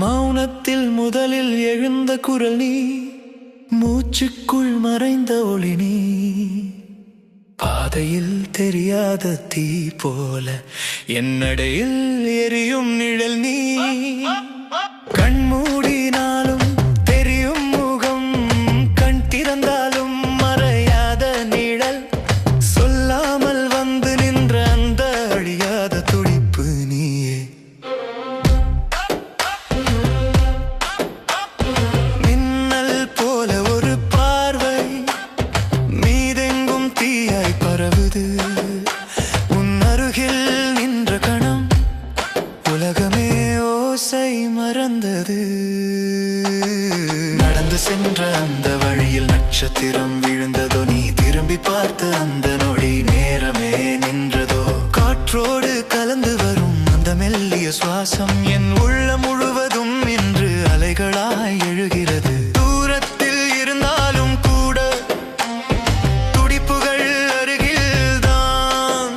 மௌனத்தில் முதலில் எழுந்த குரல் நீ, மூச்சுக்குள் மறைந்த ஒளி நீ, பாதையில் தெரியாத தீ போல என்னடையில் எரியும் நிழல் நீ. கண்மூடினாலும் தெரியும் முகம், கண் திறந்தாலும் மறையாத நிழல், சொல்லாமல் வந்து நின்ற அந்த அழியாத துடிப்பு நீயே. மின்னல் போல ஒரு பார்வை மீதெங்கும் தீயாய் பரவுது. உன் அருகில் நின்ற கணம் உலகமே ஓசை மறந்தது. நடந்து சென்ற அந்த வழியில் நட்சத்திரம் விழுந்ததோ, நீ திரும்பி பார்த்த அந்த நொடி நேரமே நின்றதோ. காற்றோடு கலந்து வரும் அந்த மெல்லிய சுவாசம் என் உள்ளம் முழுவதும் இன்று அலைகளாய் எழுகிறது. தூரத்தில் இருந்தாலும் கூட துடிப்புகள் அருகில்தான்.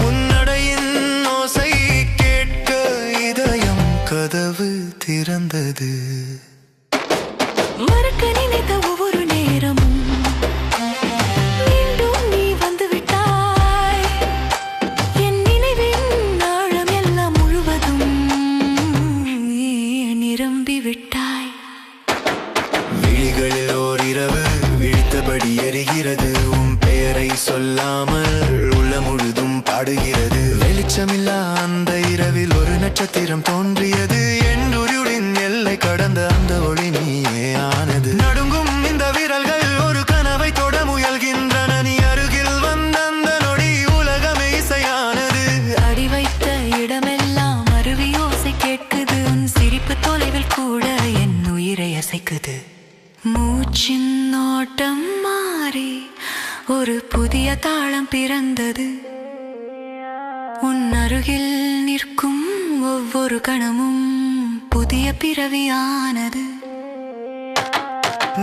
உன்னடையின் ஓசை கேட்க இதயம் கதவு திறந்தது. மறக்க நினைத்த ஒவ்வொரு நேரமும் மீண்டும் நீ வந்து விட்டாய். என் நினைவின் ஆழம் எல்லாம் முழுவதும் நிரம்பி விட்டாய். விழிகளில் ஓர் இரவு விழித்தபடி எரிகிறது. உன் பெயரை சொல்லாமல் உள்ள முழுதும் பாடுகிறது. வெளிச்சமில்லா அந்த இரவில் ஒரு நட்சத்திரம் தோன்றியது. என் உருளின் எல்லை கடந்த அந்த ஒளி நீயே ஆனது. நடுங்கும் இந்த விரல்கள் ஒரு கனவை தொட முயல்கின்றன. நீ அருகில் வந்த அந்த நொடி உலகமே இசையானது. அடி வைத்த இடமெல்லாம் அருவி ஓசை கேட்குது. உன் சிரிப்பு தொலைவில் கூட என் உயிரை அசைக்குது. மூச்சின் ஓட்டம் மாறி ஒரு புதிய தாளம் பிறந்தது. உன் அருகில் நிற்கும் ஒவ்வொரு கணமும் புதிய பிறவியானது.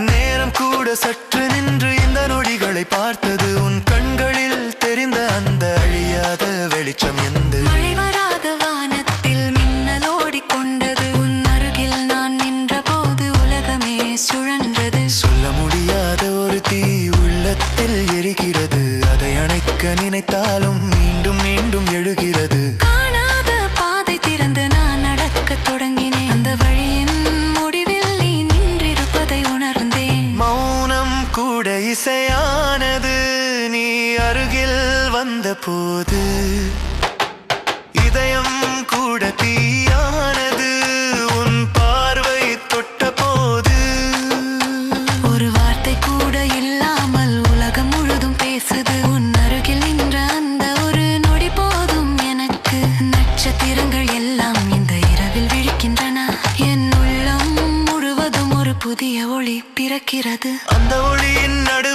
நேரம் கூட சற்று நின்று இந்த நொடிகளை பார்த்தது. உன் கண்களில் தெரிந்த அந்த அழியாத வெளிச்சம் எந்த மழை வராத வானத்தில் மின்னல் ஓடிக்கொண்டது. உன் அருகில் நான் நின்ற போது உலகமே சுழன்றது. சொல்ல முடியாத ஒரு தீ உள்ளத்தில் எரிகிறது. அதை அணைக்க நினைத்தாலும் மீண்டும் மீண்டும் எழுகிறது. காணாத பாதை திறந்து நான் நடக்கத் தொடங்கினேன். அந்த வழியின் முடிவில் நீ நின்றிருப்பதை உணர்ந்தேன். மௌனம் கூட இசையானது. நீ அருகில் வந்த போது இதயம் கூட தீயானது. உன் பார்வை தொட்ட போது ஒரு வார்த்தை கூட இல்லாமல் உலகம் முழுதும் பேசுது. உன் அருகில் நின்ற அந்த ஒரு நொடி போதும் எனக்கு. நட்சத்திரங்கள் எல்லாம் இந்த இரவில் விழிக்கின்றன. என் உள்ளம் முழுவதும் ஒரு புதிய ஒளி பிறக்கிறது. அந்த ஒளியின் நடு